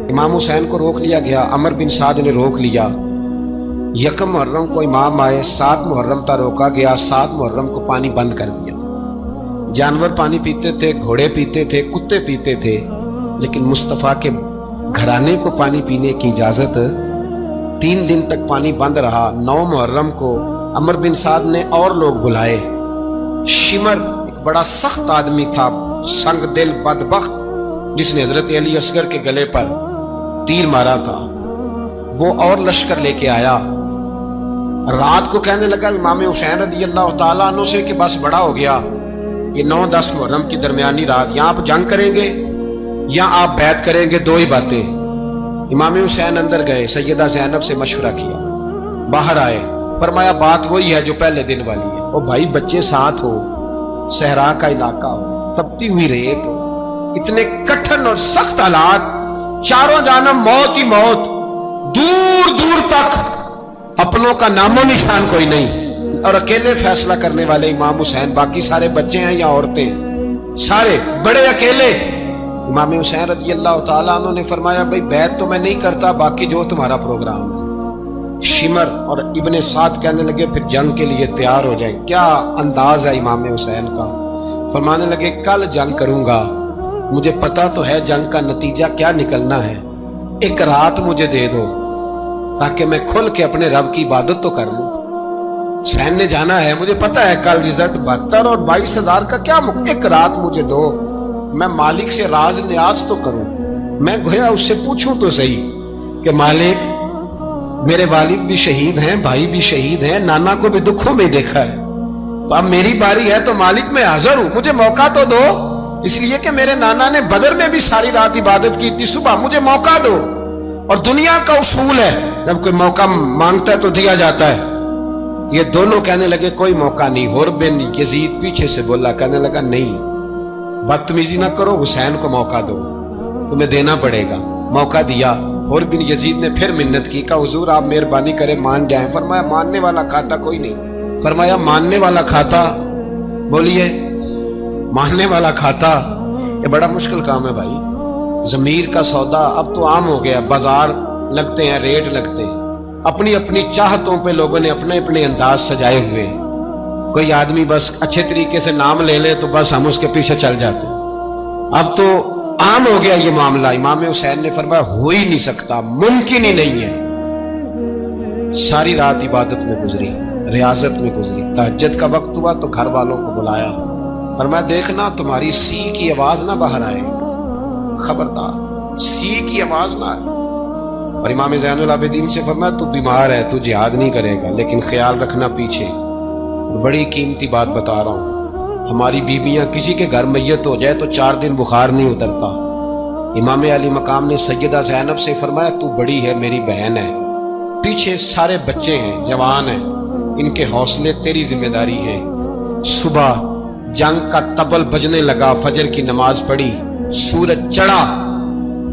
امام حسین کو روک لیا گیا، عمر بن سعد نے روک لیا۔ یکم محرم کو امام آئے، 7 محرم تا روکا گیا، 7 محرم کو پانی بند کر دیا۔ جانور پانی پیتے تھے، گھوڑے پیتے تھے، کتے پیتے تھے، لیکن مصطفیٰ کے گھرانے کو پانی پینے کی اجازت 3 دن تک پانی بند رہا۔ 9 محرم کو عمر بن سعد نے اور لوگ بلائے۔ شمر ایک بڑا سخت آدمی تھا، سنگ دل بدبخت، جس نے حضرت علی اصغر کے گلے پر تیر مارا تھا، وہ اور لشکر لے کے آیا۔ رات کو کہنے لگا امام حسین رضی اللہ تعالیٰ عنہ سے کہ بس بڑا ہو گیا، یہ 9-10 محرم کی درمیانی رات، یہاں آپ جنگ کریں گے یا آپ بیعت کریں گے، 2 ہی باتیں۔ امام حسین اندر گئے، سیدہ زینب سے مشورہ کیا، باہر آئے، فرمایا بات وہی ہے جو پہلے دن والی ہے۔ او بھائی، بچے ساتھ ہو، صحرا کا علاقہ ہو، تپتی ہوئی ریت ہو، اتنے کٹھن اور سخت حالات، چاروں جانب موت ہی موت، دور دور تک اپنوں کا نام و نشان کوئی نہیں، اور اکیلے فیصلہ کرنے والے امام حسین، باقی سارے بچے ہیں یا عورتیں، سارے بڑے اکیلے۔ امام حسین رضی اللہ تعالیٰ عنہ نے فرمایا بھائی بیعت تو میں نہیں کرتا، باقی جو تمہارا پروگرام ہے۔ شمر اور ابن سعد کہنے لگے پھر جنگ کے لیے تیار ہو جائیں۔ کیا انداز ہے امام حسین کا، فرمانے لگے کل جنگ کروں گا، مجھے پتا تو ہے جنگ کا نتیجہ کیا نکلنا ہے، 1 رات مجھے دے دو تاکہ میں کھل کے اپنے رب کی عبادت تو کر لوں۔ حسین نے جانا ہے، مجھے پتا ہے کل رزلٹ 72 اور 22,000 کا کیا 1 رات مجھے دو، میں مالک سے راز نیاز تو کروں، میں گویا اس سے پوچھوں تو صحیح کہ مالک میرے والد بھی شہید ہیں، بھائی بھی شہید ہیں، نانا کو بھی دکھوں میں دیکھا ہے، تو اب میری باری ہے، تو مالک میں حاضر ہوں، مجھے موقع تو دو، اس لیے کہ میرے نانا نے بدر میں بھی ساری رات عبادت کی تھی، صبح مجھے موقع دو۔ اور دنیا کا اصول ہے جب کوئی موقع مانگتا ہے تو دیا جاتا ہے۔ یہ دونوں کہنے لگے کوئی موقع نہیں۔ حر بن یزید پیچھے سے بولا، کہنے لگا نہیں، بدتمیزی نہ کرو، حسین کو موقع دو، تمہیں دینا پڑے گا۔ موقع دیا۔ حر بن یزید نے پھر منت کی، کہا حضور آپ مہربانی کریں مان جائیں۔ فرمایا ماننے والا کھاتا کوئی نہیں۔ فرمایا ماننے والا کھاتا، بولیے ماننے والا کھاتا، یہ بڑا مشکل کام ہے بھائی۔ ضمیر کا سودا اب تو عام ہو گیا، بازار لگتے ہیں، ریٹ لگتے ہیں، اپنی اپنی چاہتوں پہ لوگوں نے اپنے اپنے انداز سجائے ہوئے ہیں۔ کوئی آدمی بس اچھے طریقے سے نام لے لے تو بس ہم اس کے پیچھے چل جاتے ہیں۔ اب تو عام ہو گیا یہ معاملہ۔ امام حسین نے فرمایا ہو ہی نہیں سکتا، ممکن ہی نہیں ہے۔ ساری رات عبادت میں گزری، ریاضت میں گزری۔ تہجد کا وقت ہوا تو گھر والوں کو بلایا، فرمایا دیکھنا تمہاری سی کی آواز نہ باہر آئے، خبردار سی کی آواز نہ آئے۔ اور امام زین العابدین سے فرمایا تو بیمار ہے، تو جہاد نہیں کرے گا، لیکن خیال رکھنا پیچھے بڑی قیمتی بات بتا رہا ہوں، ہماری بیویاں کسی کے گھر میت ہو جائے تو 4 دن بخار نہیں اترتا۔ امام علی مقام نے سیدہ زینب سے فرمایا تو بڑی ہے، میری بہن ہے، پیچھے سارے بچے ہیں، جوان ہیں، ان کے حوصلے تیری ذمہ داری ہے۔ صبح جنگ کا طبل بجنے لگا، فجر کی نماز پڑھی، سورج چڑھا،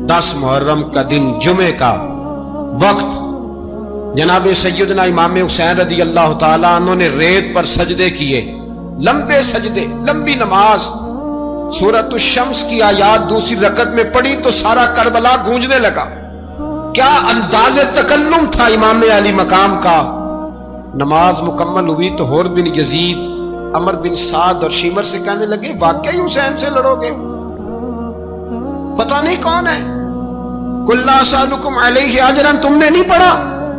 10 محرم کا دن، جمعے کا وقت، جناب سیدنا امام حسین رضی اللہ تعالیٰ عنہ نے ریت پر سجدے کیے، لمبے سجدے، لمبی نماز۔ سورۃ الشمس کی آیات دوسری رکعت میں پڑھی تو سارا کربلا گونجنے لگا۔ کیا انداز تکلم تھا امام علی مقام کا۔ نماز مکمل ہوئی تو حر بن یزید، عمر بن سعد اور شمر سے کہنے لگے واقعی حسین سے لڑو گے؟ پتہ نہیں کون ہے۔ قل لا اسألکم علیہ اجرا، تم نے نہیں پڑھا؟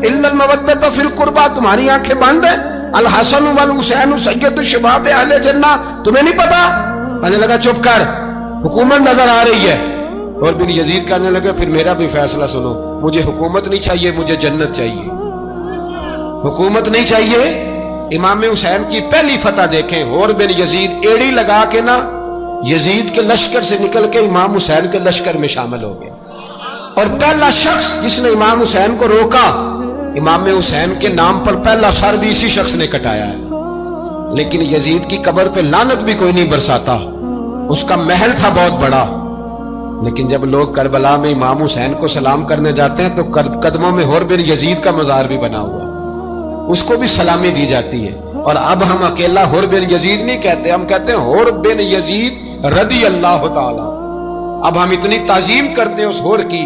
الا المودۃ فی القربى، تمہاری آنکھیں بند ہیں۔ الحسن والحسین سید الشباب اہل جنہ، تمہیں نہیں پتا؟ کہنے لگا چپ کر، حکومت نظر آ رہی ہے۔ اور بن یزید کہنے لگا پھر میرا بھی فیصلہ سنو، مجھے حکومت نہیں چاہیے، مجھے جنت چاہیے، حکومت نہیں چاہیے۔ امام حسین کی پہلی فتح دیکھیں، اور بن یزید ایڑی لگا کے نا یزید کے لشکر سے نکل کے امام حسین کے لشکر میں شامل ہو گیا، اور پہلا شخص جس نے امام حسین کو روکا، امام حسین کے نام پر پہلا سر بھی اسی شخص نے کٹایا ہے۔ لیکن یزید کی قبر پہ لعنت بھی کوئی نہیں برساتا، اس کا محل تھا بہت بڑا، لیکن جب لوگ کربلا میں امام حسین کو سلام کرنے جاتے ہیں تو قدموں میں حر بن یزید کا مزار بھی بنا ہوا، اس کو بھی سلامی دی جاتی ہے۔ اور اب ہم اکیلا حر بن یزید نہیں کہتے، ہم کہتے ہیں حر بن یزید رضی اللہ تعالی۔ اب ہم اتنی تعظیم کرتے ہیں اس حر کی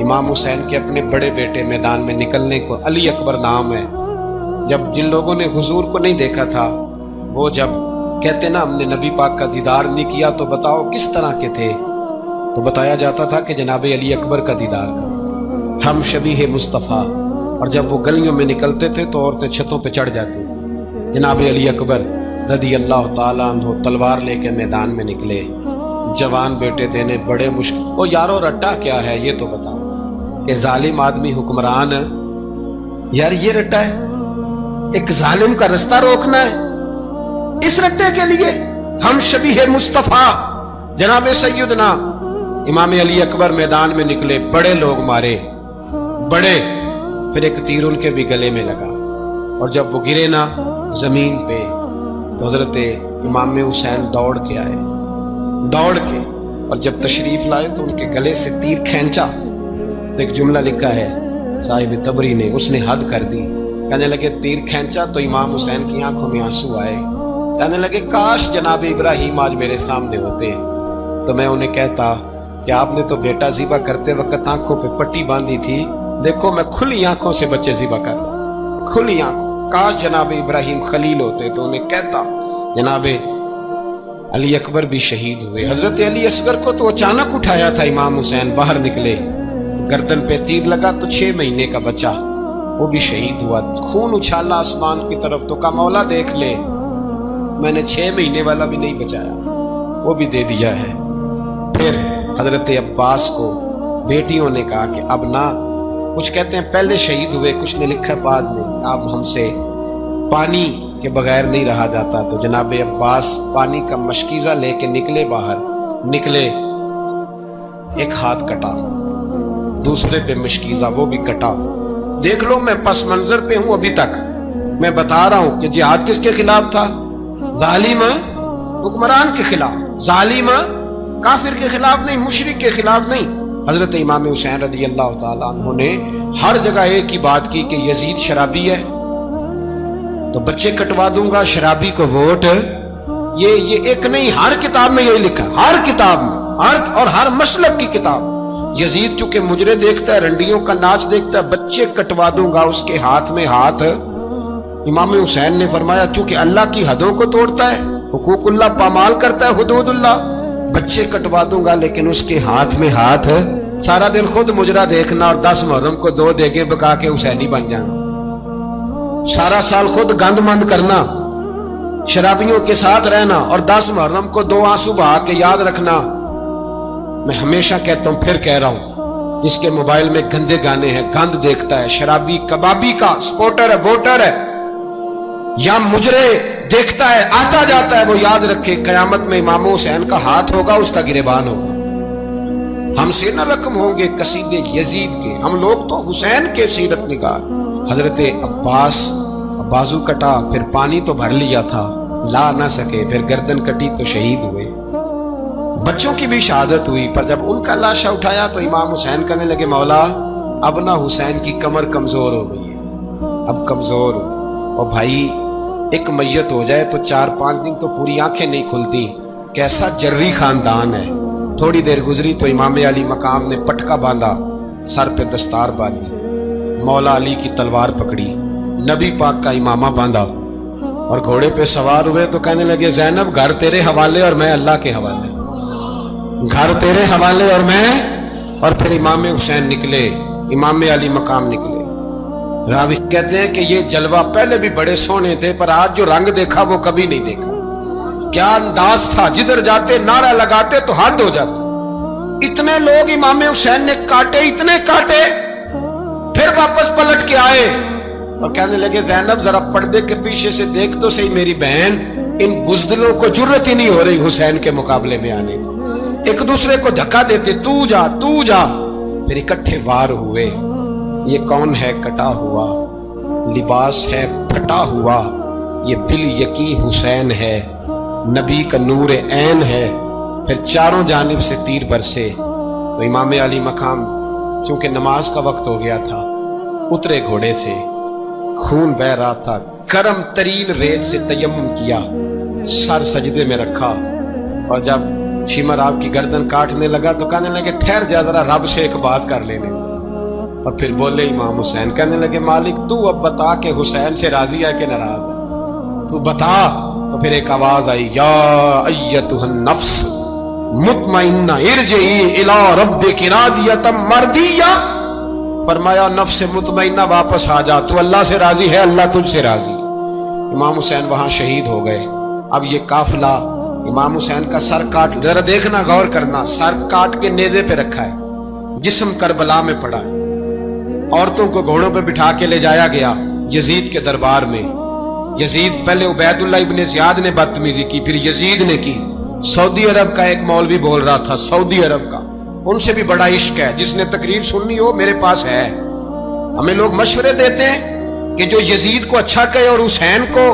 امام حسین کے اپنے بڑے بیٹے میدان میں نکلنے کو، علی اکبر نام ہے، جب جن لوگوں نے حضور کو نہیں دیکھا تھا وہ جب کہتے نا ہم نے نبی پاک کا دیدار نہیں کیا تو بتاؤ کس طرح کے تھے، تو بتایا جاتا تھا کہ جناب علی اکبر کا دیدار کریں، ہم شبیہ مصطفیٰ۔ اور جب وہ گلیوں میں نکلتے تھے تو عورتیں چھتوں پہ چڑھ جاتی تھیں۔ جناب علی اکبر رضی اللہ تعالیٰ عنہ تلوار لے کے میدان میں نکلے، جوان بیٹے دینے بڑے مشکل۔ او یارو رٹا کیا ہے یہ تو بتاؤ، کہ ظالم آدمی حکمران ہے یار، یہ رٹا ہے، ایک ظالم کا رستہ روکنا ہے، اس رٹے کے لیے ہم شبیہ مصطفیٰ جناب سیدنا امام علی اکبر میدان میں نکلے، بڑے لوگ مارے، بڑے، پھر ایک تیر ان کے بھی گلے میں لگا، اور جب وہ گرے نا زمین پہ تو حضرت امام حسین دوڑ کے آئے، دوڑ کے، اور جب تشریف لائے تو ان کے گلے سے تیر کھینچا تو ایک جملہ لکھا ہے صاحب تبری نے، اس نے حد کر دی، کہنے لگے تیر کھینچا تو امام حسین کی آنکھوں میں آنسو آئے، کہنے لگے کاش جناب ابراہیم آج میرے سامنے ہوتے تو میں انہیں کہتا کہ آپ نے تو بیٹا ذبح کرتے وقت آنکھوں پہ پٹی باندھی تھی، دیکھو میں کھلی آنکھوں سے بچے ذبح کر رہا ہوں، کھلی آنکھوں، کاش جناب ابراہیم خلیل ہوتے تو انہیں کہتا۔ جناب علی اکبر بھی شہید ہوئے۔ حضرت علی اصغر کو تو اچانک اٹھایا تھا امام حسین، باہر نکلے، گردن پہ تیر لگا تو 6 مہینے کا بچہ وہ بھی شہید ہوا، خون اچھالا آسمان کی طرف تو کہا مولا دیکھ لے، میں نے 6 مہینے والا بھی نہیں بچایا، وہ بھی دے دیا ہے۔ پھر حضرت عباس کو بیٹیوں نے کہا کہ اب نہ، کچھ کہتے ہیں پہلے شہید ہوئے، کچھ نے لکھا بعد میں، اب ہم سے پانی کے بغیر نہیں رہا جاتا، تو جناب عباس پانی کا مشکیزہ لے کے نکلے، باہر نکلے، ایک ہاتھ کٹا، دوسرے پہ مشکیزہ وہ بھی کٹا، دیکھ لو میں پس منظر پہ ہوں ابھی تک، میں بتا رہا ہوں کہ جہاد کس کے خلاف تھا؟ ظالم حکمران کے خلاف، ظالم کافر کے خلاف نہیں، مشرک کے خلاف نہیں۔ حضرت امام حسین رضی اللہ تعالیٰ عنہ نے ہر جگہ ایک ہی بات کی کہ یزید شرابی ہے تو بچے کٹوا دوں گا، شرابی کو ووٹ، یہ ایک نہیں، ہر کتاب میں یہی لکھا، ہر کتاب میں، اور ہر مسلک کی کتاب، یزید چونکہ مجرے دیکھتا ہے، رنڈیوں کا ناچ دیکھتا ہے، بچے کٹوا دوں گا اس کے ہاتھ میں ہاتھ۔ امام حسین نے فرمایا چونکہ اللہ کی حدوں کو توڑتا ہے، حقوق اللہ پامال کرتا ہے، حدود اللہ، بچے کٹوا دوں گا لیکن اس کے ہاتھ میں ہاتھ، سارا دن خود مجرا دیکھنا اور 10 محرم کو 2 دیگیں پکا کے حسینی بن جانا، سارا سال خود گند مند کرنا، شرابیوں کے ساتھ رہنا، اور 10 محرم کو 2 آنسو بہا کے یاد رکھنا۔ میں ہمیشہ کہتا ہوں، پھر کہہ رہا ہوں، جس کے موبائل میں گندے گانے ہیں، گند دیکھتا ہے، شرابی کبابی کا سپورٹر ہے، ووٹر ہے، یا مجرے دیکھتا ہے، آتا جاتا ہے، وہ یاد رکھے قیامت میں امام حسین کا ہاتھ ہوگا، اس کا گریبان ہوگا، ہم سے نہ رقم ہوں گے قصیدے یزید کے، ہم لوگ تو حسین کے سیرت نگار۔ حضرت عباس بازو کٹا، پھر پانی تو بھر لیا تھا، لا نہ سکے، پھر گردن کٹی تو شہید ہوئے۔ بچوں کی بھی شہادت ہوئی، پر جب ان کا لاشا اٹھایا تو امام حسین کہنے لگے مولا اب نہ حسین کی کمر کمزور ہو گئی ہے، اب کمزور ہو، اور بھائی ایک میت ہو جائے تو 4-5 دن تو پوری آنکھیں نہیں کھلتی، کیسا جری خاندان ہے۔ تھوڑی دیر گزری تو امام علی مقام نے پٹکا باندھا، سر پہ دستار باندھی، مولا علی کی تلوار پکڑی، نبی پاک کا امامہ باندھا، اور گھوڑے پہ سوار ہوئے تو کہنے لگے زینب گھر تیرے حوالے اور میں اللہ کے حوالے، گھر تیرے حوالے اور میں، اور پھر امام حسین نکلے، امام علی مقام نکلے۔ راوی کہتے ہیں کہ یہ جلوہ پہلے بھی بڑے سونے تھے، پر آج جو رنگ دیکھا وہ کبھی نہیں دیکھا، کیا انداز تھا، جدھر جاتے نعرہ لگاتے تو حد ہو جاتے، اتنے لوگ امام حسین نے کاٹے، اتنے کاٹے، پھر واپس پلٹ کے آئے اور کہنے لگے زینب ذرا پردے کے پیچھے سے دیکھ تو صحیح میری بہن، ان بزدلوں کو جرت ہی نہیں ہو رہی حسین کے مقابلے میں آنے، ایک دوسرے کو دھکا دیتے، تو جا تو جا، پھر اکٹھے وار ہوئے۔ یہ کون ہے کٹا ہوا، لباس ہے پھٹا ہوا، یہ بل یقین حسین ہے، نبی کا نور عین ہے۔ پھر چاروں جانب سے تیر برسے تو امام علی مقام چونکہ نماز کا وقت ہو گیا تھا، اترے گھوڑے سے، خون بہ رہا تھا، گرم ترین ریت سے تیمم کیا، سر سجدے میں رکھا، اور جب شمر آپ کی گردن کاٹنے لگا تو کہنے لگے ٹھہر جا ذرا رب سے ایک بات کر لینے۔ اور پھر بولے امام حسین، کہنے لگے مالک تو اب بتا کہ حسین سے راضی ہے کہ ناراض ہے، تو بتا۔ تو پھر ایک آواز آئی، یا ایتھا النفس مطمئنہ ارجعی الی ربک راضیۃ مرضیہ، فرمایا نفس مطمئنہ واپس آ جا، تو اللہ سے راضی ہے، اللہ تجھ سے راضی۔ امام حسین وہاں شہید ہو گئے۔ اب یہ قافلہ امام حسین کا سر کاٹ، ذرا دیکھنا غور کرنا، سر کاٹ کے نیزے پہ رکھا ہے، جسم کربلا میں پڑا ہے، عورتوں کو گھوڑوں پہ بٹھا کے لے جایا گیا یزید کے دربار میں۔ یزید پہلے عبید اللہ ابن زیاد نے بدتمیزی کی، پھر یزید نے کی۔ سعودی عرب کا ایک مولوی بول رہا تھا، سعودی عرب کا، ان سے بھی بڑا عشق ہے، جس نے تقریر سننی ہو میرے پاس ہے۔ ہمیں لوگ مشورے دیتے ہیں کہ جو یزید کو اچھا کہے اور حسین کو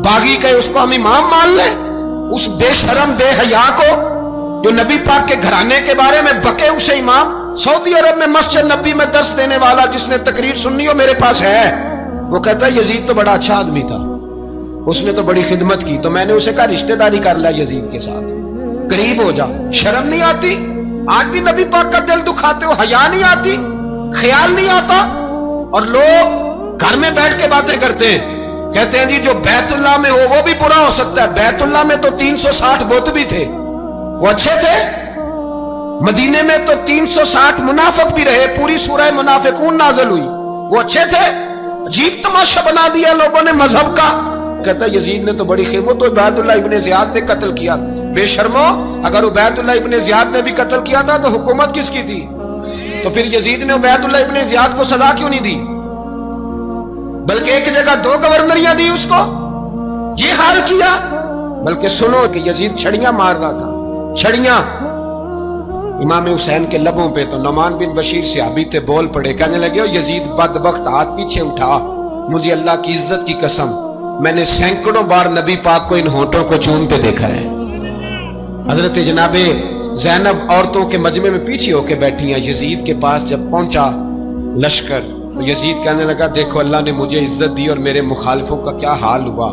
باغی کہے اس کو ہم امام مان لیں، اس بے شرم بے حیا کو جو نبی پاک کے گھرانے کے بارے میں بکے اسے امام۔ سعودی عرب میں مسجد نبی میں درس دینے والا جس نے تقریر سننی ہو میرے پاس ہے، وہ کہتا ہے یزید تو بڑا اچھا آدمی تھا، اس نے تو بڑی خدمت کی، تو میں نے اسے کہا رشتہ داری کر لیا یزید کے ساتھ، قریب ہو جا۔ شرم نہیں آتی؟ آج بھی نبی پاک کا دل دکھاتے ہو، حیا نہیں آتی، خیال نہیں آتا؟ اور لوگ گھر میں بیٹھ کے باتیں کرتے ہیں، کہتے ہیں جی جو بیت اللہ میں ہو وہ بھی برا ہو سکتا ہے۔ بیت اللہ میں تو 360 بت بھی تھے، وہ اچھے تھے۔ مدینے میں تو 360 منافق بھی رہے، پوری سورہ منافقون نازل ہوئی، وہ اچھے تھے۔ عجیب تماشا بنا دیا لوگوں نے مذہب کا۔ کہتا یزید نے تو بڑی خدمت، تو عبید اللہ ابن زیاد نے قتل کیا۔ بے شرمو، اگر عبید اللہ ابن زیاد نے بھی قتل کیا تھا تو حکومت کس کی تھی؟ تو پھر یزید نے عبید اللہ ابن زیاد کو سزا کیوں نہیں دی، بلکہ ایک جگہ 2 گورنریاں دی اس کو؟ یہ حال کیا۔ بلکہ سنو کہ یزید چھڑیاں مار رہا تھا، چھڑیاں امام حسین کے لبوں پہ، تو نعمان بن بشیر صحابی تھے، بول پڑے، کہنے لگے یزید بدبخت، ہاتھ پیچھے اٹھا، مجھے اللہ کی عزت کی قسم میں نے سینکڑوں بار نبی پاک کو ان ہونٹوں کو چومتے دیکھا ہے۔ حضرت جناب زینب عورتوں کے مجمع میں پیچھے ہو کے بیٹھی ہیں، یزید کے پاس جب پہنچا لشکر تو یزید کہنے لگا دیکھو اللہ نے مجھے عزت دی اور میرے مخالفوں کا کیا حال ہوا۔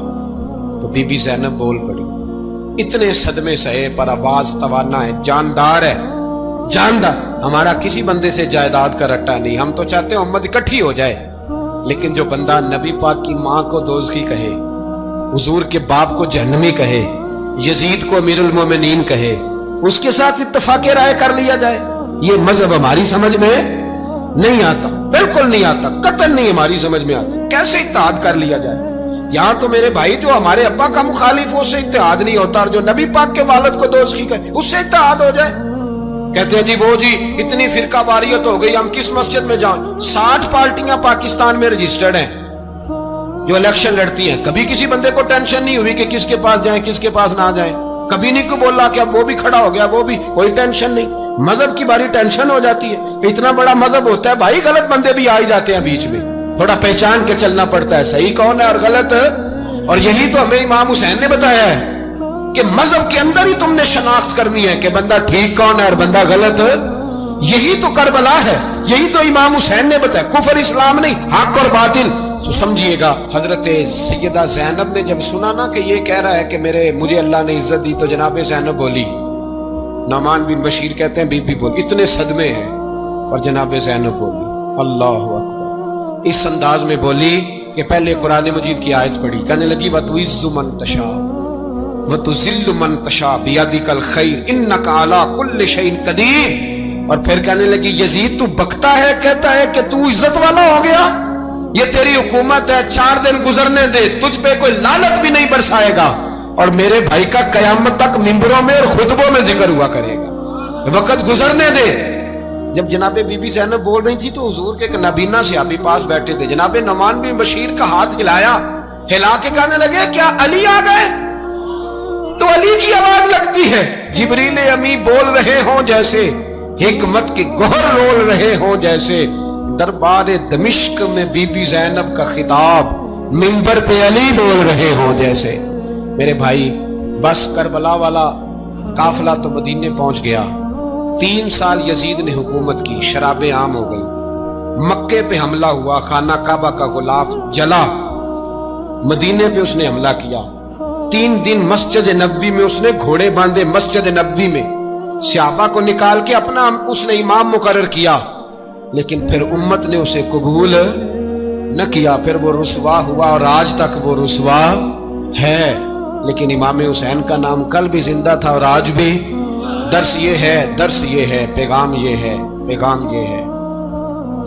تو بی بی زینب بول پڑی، اتنے صدمے سہے پر آواز توانا ہے، جاندار ہے، جاندار، ہمارا کسی بندے سے جائیداد کا رٹا نہیں، ہم تو چاہتے ہیں امت اکٹھی ہو جائے، لیکن جو بندہ نبی پاک کی ماں کو دوزخی کہے، حضور کے باپ کو جہنمی کہے، یزید کو امیر المومنین کہے، اس کے ساتھ اتفاق رائے کر لیا جائے، یہ مذہب ہماری سمجھ میں نہیں آتا، بالکل نہیں آتا، قطعاً نہیں ہماری سمجھ میں آتا۔ کیسے اتحاد کر لیا جائے؟ یہاں تو میرے بھائی جو ہمارے ابا کا مخالف ہو اس سے اتحاد نہیں ہوتا، اور جو نبی پاک کے والد کو دوزخی کہے اس سے اتحاد ہو جائے۔ کہتے ہیں جی وہ جی اتنی فرقہ واریت ہو گئی، ہم کس مسجد میں جائیں؟ 60 پارٹیاں پاکستان میں رجسٹرڈ ہیں جو الیکشن لڑتی ہیں، کبھی کسی بندے کو ٹینشن نہیں ہوئی کہ کس کے پاس جائیں کس کے پاس نہ جائیں، کبھی نہیں کو بولا کہ اب وہ بھی کھڑا ہو گیا، وہ بھی، کوئی ٹینشن نہیں۔ مذہب کی باری ٹینشن ہو جاتی ہے، اتنا بڑا مذہب ہوتا ہے بھائی، غلط بندے بھی آ ہی جاتے ہیں بیچ میں، تھوڑا پہچان کے چلنا پڑتا ہے صحیح کون ہے اور غلط۔ اور یہی تو ہمیں امام حسین نے بتایا ہے کہ مذہب کے اندر ہی تم نے شناخت کرنی ہے کہ بندہ ٹھیک کون ہے اور بندہ غلط۔ یہی تو کربلا ہے، یہی تو امام حسین نے بتایا، کفر اسلام نہیں، حق اور باطل۔ تو سمجھیے گا، حضرت سیدہ زینب نے جب سنا نا کہ یہ کہہ رہا ہے کہ مجھے اللہ نے عزت دی، تو جناب زینب بولی، نعمان بن بشیر کہتے ہیں بی بی بولی، اتنے صدمے ہیں، اور جناب زینب بولی اللہ اکبر، اس انداز میں بولی کہ پہلے قرآن مجید کی آیت پڑھی، کہنے لگی وَتُعِزُّ مَن تَشَاءُ وَتُذِلُّ مَن تَشَاءُ بِيَدِكَ الْخَيْرُ إِنَّكَ عَلَىٰ كُلِّ شَيْءٍ قَدِيرٌ۔ اور پھر کہنے لگی یزید تو بکتا ہے، کہتا ہے کہ تو عزت والا ہو گیا، یہ تیری حکومت ہے، 4 دن گزرنے دے، تجھ پہ کوئی لعنت بھی نہیں برسائے گا، اور میرے بھائی کا قیامت تک ممبروں میں اور خطبوں میں ذکر ہوا کرے گا، وقت گزرنے دے۔ جب جناب بی بی زینب بول رہی تھی تو حضور کے ایک نابینا صحابی پاس بیٹھے تھے، جناب نعمان بن بشیر کا ہاتھ ہلایا، ہلا کے کہنے لگے کیا علی آ گئے؟ تو علی کی آواز لگتی ہے، جبریل امی بول رہے ہوں جیسے، حکمت کے گوہر رول رہے ہوں جیسے، دربار دمشق میں بی بی زینب کا خطاب، منبر پہ علی بول رہے ہوں جیسے۔ میرے بھائی بس کربلا والا قافلہ تو مدینے پہنچ گیا، 3 سال یزید نے حکومت کی، شرابیں عام ہو گئی، مکے پہ حملہ ہوا، خانہ کعبہ کا غلاف جلا، مدینے پہ اس نے حملہ کیا، 3 دن مسجد نبوی میں اس نے گھوڑے باندھے، مسجد نبوی میں صحابہ کو نکال کے اپنا اس نے امام مقرر کیا، لیکن پھر امت نے اسے قبول نہ کیا، پھر وہ رسوا ہوا اور آج تک وہ رسوا ہے۔ لیکن امام حسین کا نام کل بھی زندہ تھا اور آج بھی۔ درس یہ ہے، پیغام یہ ہے، پیغام یہ ہے،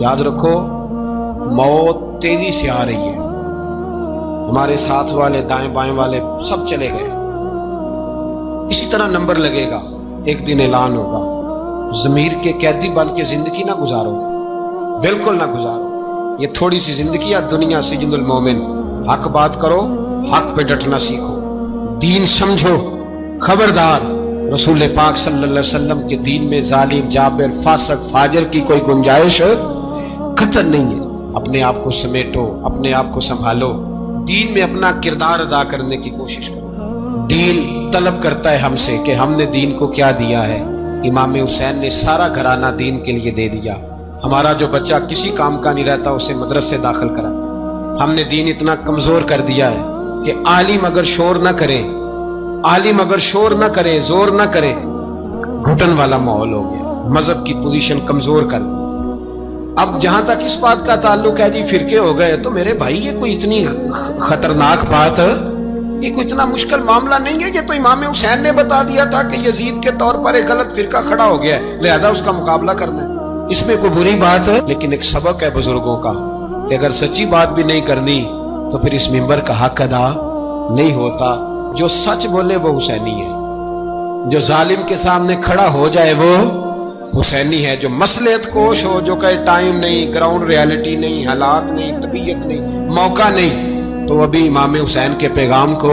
یاد رکھو موت تیزی سے آ رہی ہے۔ ہمارے ساتھ والے، دائیں بائیں والے سب چلے گئے، اسی طرح نمبر لگے گا، ایک دن اعلان ہوگا۔ ضمیر کے قیدی بن کے زندگی نہ گزارو، بالکل نہ گزارو۔ یہ تھوڑی سی زندگی ہے دنیا، سجن المومن۔ حق بات کرو، حق پہ ڈٹنا سیکھو، دین سمجھو۔ خبردار، رسول پاک صلی اللہ علیہ وسلم کے دین میں ظالم، جابر، فاسق، فاجر کی کوئی گنجائش قطعاً نہیں ہے۔ اپنے آپ کو سمیٹو، اپنے آپ کو سنبھالو، دین میں اپنا کردار ادا کرنے کی کوشش کرو۔ دین طلب کرتا ہے ہم سے کہ ہم نے دین کو کیا دیا ہے۔ امام حسین نے سارا گھرانہ دین کے لیے دے دیا۔ ہمارا جو بچہ کسی کام کا نہیں رہتا اسے مدرسے داخل کرا۔ ہم نے دین اتنا کمزور کر دیا ہے کہ عالم اگر شور نہ کرے، عالم اگر شور نہ کرے، زور نہ کرے، گھٹن والا ماحول ہو گیا، مذہب کی پوزیشن کمزور کر دی۔ اب جہاں تک اس بات کا تعلق ہے جی فرقے ہو گئے، تو میرے بھائی یہ کوئی اتنی خطرناک بات ہے، یہ کوئی اتنا مشکل معاملہ نہیں ہے۔ یہ تو امام حسین نے بتا دیا تھا کہ یزید کے طور پر ایک غلط فرقہ کھڑا ہو گیا ہے، لہذا اس کا مقابلہ کرنا ہے۔ اس میں کوئی بری بات ہے، لیکن ایک سبق ہے بزرگوں کا کہ اگر سچی بات بھی نہیں کرنی تو پھر اس منبر کا حق ادا نہیں ہوتا۔ جو سچ بولے وہ حسینی ہے، جو ظالم کے سامنے کھڑا ہو جائے وہ حسینی ہے، جو مصلحت کوش ہو، جو کہے ٹائم نہیں، گراؤنڈ ریالٹی نہیں، حالات نہیں، طبیعت نہیں، موقع نہیں، تو ابھی امام حسین کے پیغام کو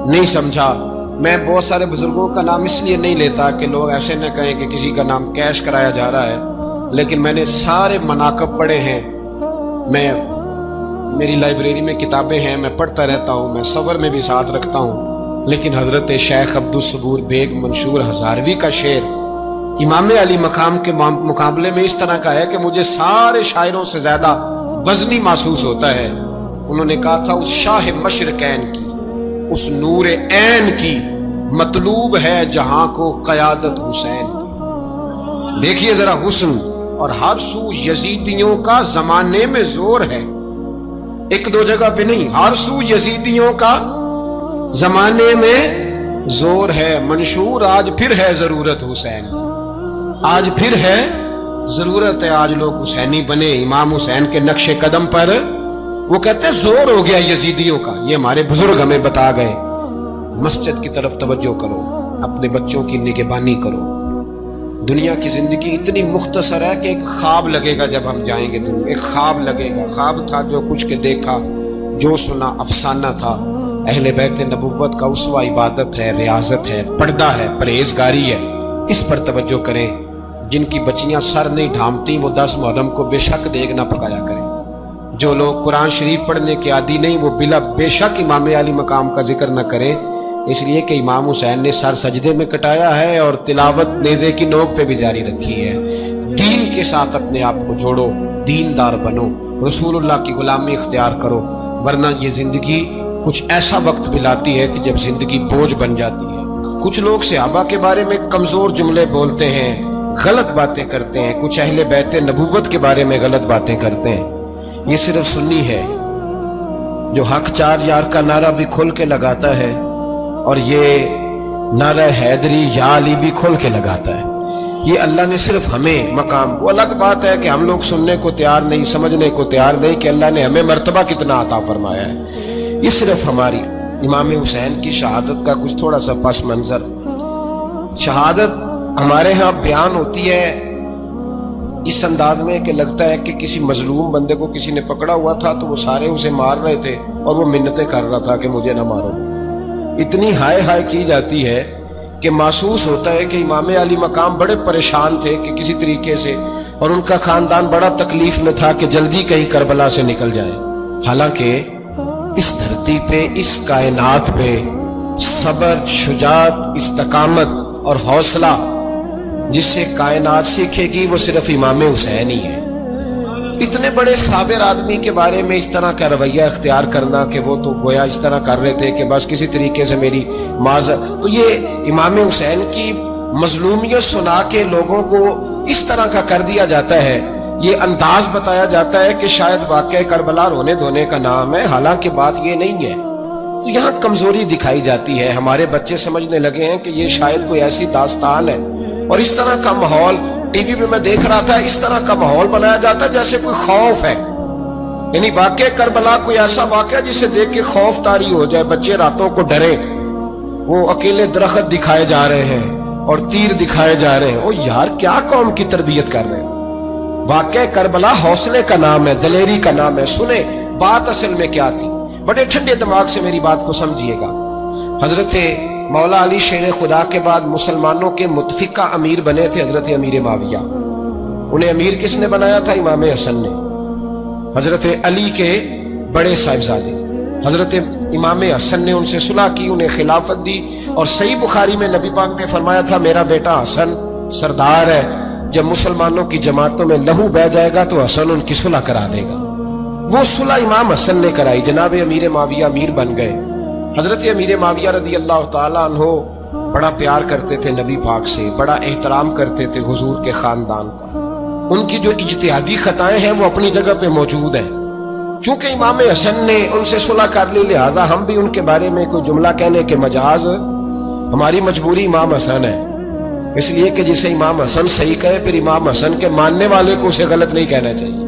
نہیں سمجھا۔ میں بہت سارے بزرگوں کا نام اس لیے نہیں لیتا کہ لوگ ایسے نہ کہیں کہ کسی کا نام کیش کرایا جا رہا ہے، لیکن میں نے سارے مناقب پڑھے ہیں۔ میری لائبریری میں کتابیں ہیں، میں پڑھتا رہتا ہوں، میں سفر میں بھی ساتھ رکھتا ہوں، لیکن حضرت شیخ عبدالصبور بیگ منشور ہزاروی کا شعر امام علی مقام کے مقابلے میں اس طرح کا ہے کہ مجھے سارے شاعروں سے زیادہ وزنی محسوس ہوتا ہے۔ انہوں نے کہا تھا اس شاہ مشرقین کی، اس نور عین کی مطلوب ہے جہاں کو قیادت حسین کی۔ دیکھیے ذرا حسن، اور ہر سو یزیدیوں کا زمانے میں زور ہے، ایک دو جگہ پہ نہیں، ہر سو یزیدیوں کا زمانے میں زور ہے۔ منشور آج پھر ہے ضرورت حسین کی، آج پھر ہے ضرورت ہے، آج لوگ حسینی بنے امام حسین کے نقش قدم پر۔ وہ کہتے ہیں زور ہو گیا یزیدیوں کا، یہ ہمارے بزرگ ہمیں بتا گئے۔ مسجد کی طرف توجہ کرو، اپنے بچوں کی نگہبانی کرو۔ دنیا کی زندگی اتنی مختصر ہے کہ ایک خواب لگے گا جب ہم جائیں گے دنیا، ایک خواب لگے گا۔ خواب تھا جو کچھ کے دیکھا، جو سنا افسانہ تھا۔ اہل بیت نبوت کا اسوہ عبادت ہے، ریاضت ہے، پردہ ہے، پرہیزگاری ہے، اس پر توجہ کریں۔ جن کی بچیاں سر نہیں ڈھانپتی وہ 10 محرم کو بے شک دیگ نہ پکایا کریں۔ جو لوگ قرآن شریف پڑھنے کے عادی نہیں وہ بلا بے شک امام علی مقام کا ذکر نہ کریں، اس لیے کہ امام حسین نے سر سجدے میں کٹایا ہے اور تلاوت نیزے کی نوک پہ بھی جاری رکھی ہے۔ دین کے ساتھ اپنے آپ کو جوڑو، دیندار بنو، رسول اللہ کی غلامی اختیار کرو، ورنہ یہ زندگی کچھ ایسا وقت بھی لاتی ہے کہ جب زندگی بوجھ بن جاتی ہے۔ کچھ لوگ صحابہ کے بارے میں کمزور جملے بولتے ہیں، غلط باتیں کرتے ہیں، کچھ اہل بیت نبوت کے بارے میں غلط باتیں کرتے ہیں۔ یہ صرف سنی ہے جو حق چار یار کا نعرہ بھی کھول کے لگاتا ہے، اور یہ نعرہ حیدری یا علی بھی کھول کے لگاتا ہے۔ یہ اللہ نے صرف ہمیں مقام، وہ الگ بات ہے کہ ہم لوگ سننے کو تیار نہیں، سمجھنے کو تیار نہیں کہ اللہ نے ہمیں مرتبہ کتنا عطا فرمایا ہے۔ یہ صرف ہماری امام حسین کی شہادت کا کچھ تھوڑا سا پس منظر۔ شہادت ہمارے ہاں بیان ہوتی ہے اس انداز میں کہ لگتا ہے کہ کسی مظلوم بندے کو کسی نے پکڑا ہوا تھا تو وہ سارے اسے مار رہے تھے اور وہ منتیں کر رہا تھا کہ مجھے نہ مارو۔ اتنی ہائے ہائے کی جاتی ہے کہ محسوس ہوتا ہے کہ امام علی مقام بڑے پریشان تھے کہ کسی طریقے سے، اور ان کا خاندان بڑا تکلیف میں تھا کہ جلدی کہیں کربلا سے نکل جائے۔ حالانکہ اس دھرتی پہ، اس کائنات پہ صبر، شجاعت، استقامت اور حوصلہ جس سے کائنات سیکھے گی وہ صرف امام حسین ہی ہے۔ اتنے بڑے صابر آدمی کے بارے میں اس طرح کا رویہ اختیار کرنا کہ وہ تو گویا اس طرح کر رہے تھے کہ بس کسی طریقے سے میری معذرت، تو یہ امام حسین کی مظلومیت سنا کے لوگوں کو اس طرح کا کر دیا جاتا ہے یہ انداز بتایا جاتا ہے کہ شاید واقعہ کربلا رونے دھونے کا نام ہے، حالانکہ بات یہ نہیں ہے۔ تو یہاں کمزوری دکھائی جاتی ہے، ہمارے بچے سمجھنے لگے ہیں کہ یہ شاید کوئی ایسی داستان ہے، اور اس طرح کا ماحول ٹی وی پہ میں دیکھ رہا تھا، اس طرح کا ماحول بنایا جاتا ہے جیسے کوئی خوف ہے، یعنی واقعہ کربلا کوئی ایسا واقعہ جسے دیکھ کے خوف طاری ہو جائے، بچے راتوں کو ڈرے، وہ اکیلے درخت دکھائے جا رہے ہیں اور تیر دکھائے جا رہے ہیں۔ او یار کیا قوم کی تربیت کر رہے ہیں؟ واقعہ کربلا حوصلے کا نام ہے، دلیری کا نام ہے۔ سنیں بات اصل میں کیا تھی، بڑے ٹھنڈے دماغ سے میری بات کو سمجھیے گا۔ حضرت مولا علی شیر خدا کے بعد مسلمانوں کے متفقہ امیر بنے تھے حضرت امیر معاویہ۔ انہیں امیر کس نے بنایا تھا؟ امام حسن نے، حضرت علی کے بڑے صاحبزادے۔ حضرت امام حسن نے ان سے صلح کی، انہیں خلافت دی، اور صحیح بخاری میں نبی پاک نے فرمایا تھا میرا بیٹا حسن سردار ہے، جب مسلمانوں کی جماعتوں میں لہو بہہ جائے گا تو حسن ان کی صلح کرا دے گا۔ وہ صلح امام حسن نے کرائی، جناب امیر معاویہ امیر بن گئے۔ حضرت امیر معاویہ رضی اللہ تعالیٰ عنہ بڑا پیار کرتے تھے نبی پاک سے، بڑا احترام کرتے تھے حضور کے خاندان کا۔ ان کی جو اجتہادی خطائیں ہیں وہ اپنی جگہ پہ موجود ہیں، چونکہ امام حسن نے ان سے صلح کر لی، لہذا ہم بھی ان کے بارے میں کوئی جملہ کہنے کے مجاز، ہماری مجبوری امام حسن ہے، اس لیے کہ جسے امام حسن صحیح کہے پھر امام حسن کے ماننے والے کو اسے غلط نہیں کہنا چاہیے۔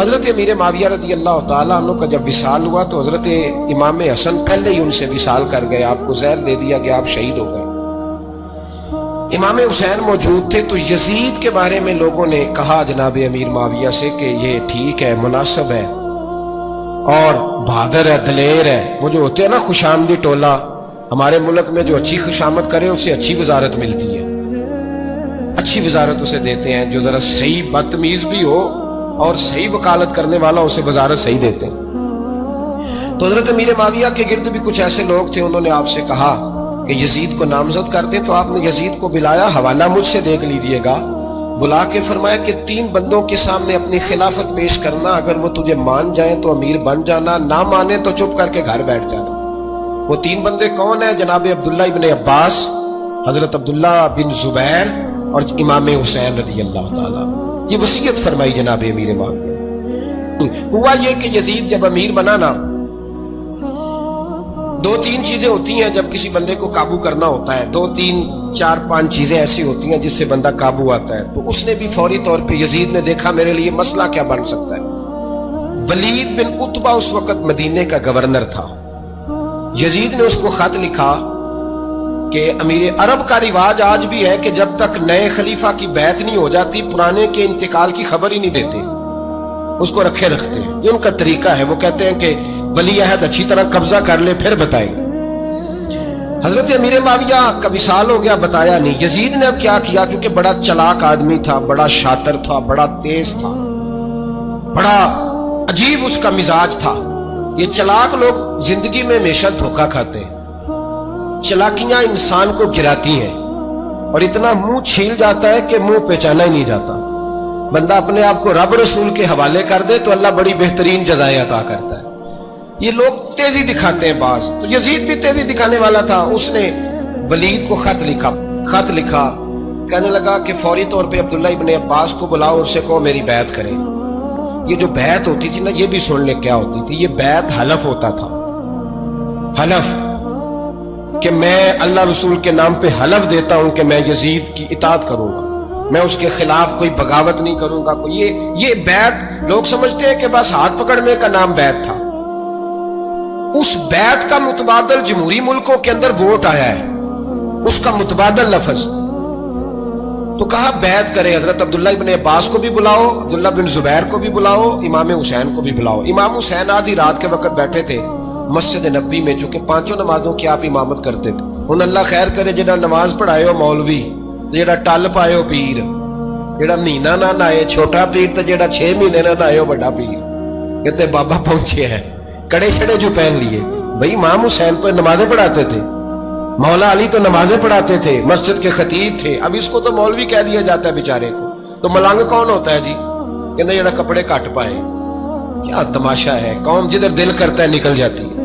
حضرت امیر معاویہ رضی اللہ تعالیٰ عنہ کا جب وصال ہوا تو حضرت امام حسن پہلے ہی ان سے وصال کر گئے، آپ کو زہر دے دیا گیا، آپ شہید ہو گئے۔ امام حسین موجود تھے تو یزید کے بارے میں لوگوں نے کہا جناب امیر معاویہ سے کہ یہ ٹھیک ہے، مناسب ہے، اور بہادر ہے، دلیر ہے۔ وہ جو ہوتے ہیں نا خوش آمدی ٹولہ، ہمارے ملک میں جو اچھی خوشامد کرے اسے اچھی وزارت ملتی ہے، اچھی وزارت اسے دیتے ہیں، جو ذرا صحیح بدتمیز بھی ہو اور صحیح وکالت کرنے والا اسے وزارت صحیح دیتے ہیں۔ تو حضرت امیر معاویہ کے گرد بھی کچھ ایسے لوگ تھے، انہوں نے آپ سے کہا کہ یزید کو نامزد کر دیں، تو آپ نے یزید کو بلایا، حوالہ مجھ سے دیکھ لیجیے گا، بلا کے فرمایا کہ 3 بندوں کے سامنے اپنی خلافت پیش کرنا، اگر وہ تجھے مان جائیں تو امیر بن جانا، نہ مانے تو چپ کر کے گھر بیٹھ جانا۔ وہ 3 بندے کون ہیں؟ جناب عبداللہ ابن عباس، حضرت عبداللہ بن زبیر اور امام حسین رضی اللہ تعالیٰ۔ یہ وصیت فرمائی جناب امیر معاویہ۔ ہوا یہ کہ یزید جب امیر بنا نا، 2-3 چیزیں ہوتی ہیں جب کسی بندے کو قابو کرنا ہوتا ہے، 2-3 4-5 چیزیں ایسی ہوتی ہیں جس سے بندہ قابو آتا ہے۔ تو اس نے بھی فوری طور پہ، یزید نے دیکھا میرے لیے مسئلہ کیا بن سکتا ہے۔ ولید بن عتبہ اس وقت مدینے کا گورنر تھا، یزید نے اس کو خط لکھا کہ امیر عرب کا رواج آج بھی ہے کہ جب تک نئے خلیفہ کی بیعت نہیں ہو جاتی پرانے کے انتقال کی خبر ہی نہیں دیتے، اس کو رکھے رکھتے ہیں، یہ ان کا طریقہ ہے۔ وہ کہتے ہیں کہ ولی عہد اچھی طرح قبضہ کر لے پھر بتائیں گے۔ حضرت امیر معاویہ کا وصال ہو گیا، بتایا نہیں۔ یزید نے اب کیا کیا، کیونکہ بڑا چلاک آدمی تھا، بڑا شاطر تھا، بڑا تیز تھا، بڑا عجیب اس کا مزاج تھا۔ یہ چلاک لوگ زندگی میں ہمیشہ دھوکہ کھاتے ہیں، چلاکیاں انسان کو گراتی ہیں اور اتنا منہ چھیل جاتا ہے کہ منہ پہچانا ہی نہیں جاتا۔ بندہ اپنے آپ کو رب رسول کے حوالے کر دے تو اللہ بڑی بہترین جزائیں عطا کرتا ہے۔ یہ لوگ تیزی دکھاتے ہیں بعض، تو یزید بھی تیزی دکھانے والا تھا۔ اس نے ولید کو خط لکھا، کہنے لگا کہ فوری طور پہ عبداللہ ابن عباس کو بلاؤ، اس سے کہو میری بیعت کرے۔ یہ جو بیعت ہوتی تھی نا، یہ بھی سن لے کیا ہوتی تھی، یہ بیعت حلف ہوتا تھا، حلف کہ میں اللہ رسول کے نام پہ حلف دیتا ہوں کہ میں یزید کی اطاعت کروں گا، میں اس کے خلاف کوئی بغاوت نہیں کروں گا۔ یہ بیعت لوگ سمجھتے ہیں کہ بس ہاتھ پکڑنے کا نام بیعت تھا۔ اس بیعت کا متبادل جمہوری ملکوں کے اندر ووٹ آیا ہے، اس کا متبادل لفظ۔ تو کہا بیعت کرے، حضرت عبداللہ ابن عباس کو بھی بلاؤ، عبداللہ بن زبیر کو بھی بلاؤ، امام حسین کو بھی بلاؤ۔ امام حسین آدھی رات کے وقت بیٹھے تھے مسجد نبوی میں، چونکہ 5 نمازوں کی آپ امامت کرتے تھے۔ ان اللہ خیر کرے جڑا نماز پڑھائے ہو مولوی، جڑا ٹل پائے ہو پیر، جڑا مہینہ نہ نہائے چھوٹا پیر، تو جڑا 6 مہینے نہ نہائے ہو بڑا پیر، کہتے بابا پہنچے ہیں، کڑے چھڑے جو پہن لیے۔ بھئی امام حسین تو نمازیں پڑھاتے تھے، مولا علی تو نمازیں پڑھاتے تھے، مسجد کے خطیب تھے، اب اس کو تو مولوی کہہ دیا جاتا ہے بیچارے کو۔ تو ملنگ کون ہوتا ہے جی؟ کہتے جڑا کپڑے کٹ پائے۔ کیا تماشا ہے، قوم جدھر دل کرتا ہے نکل جاتی ہے۔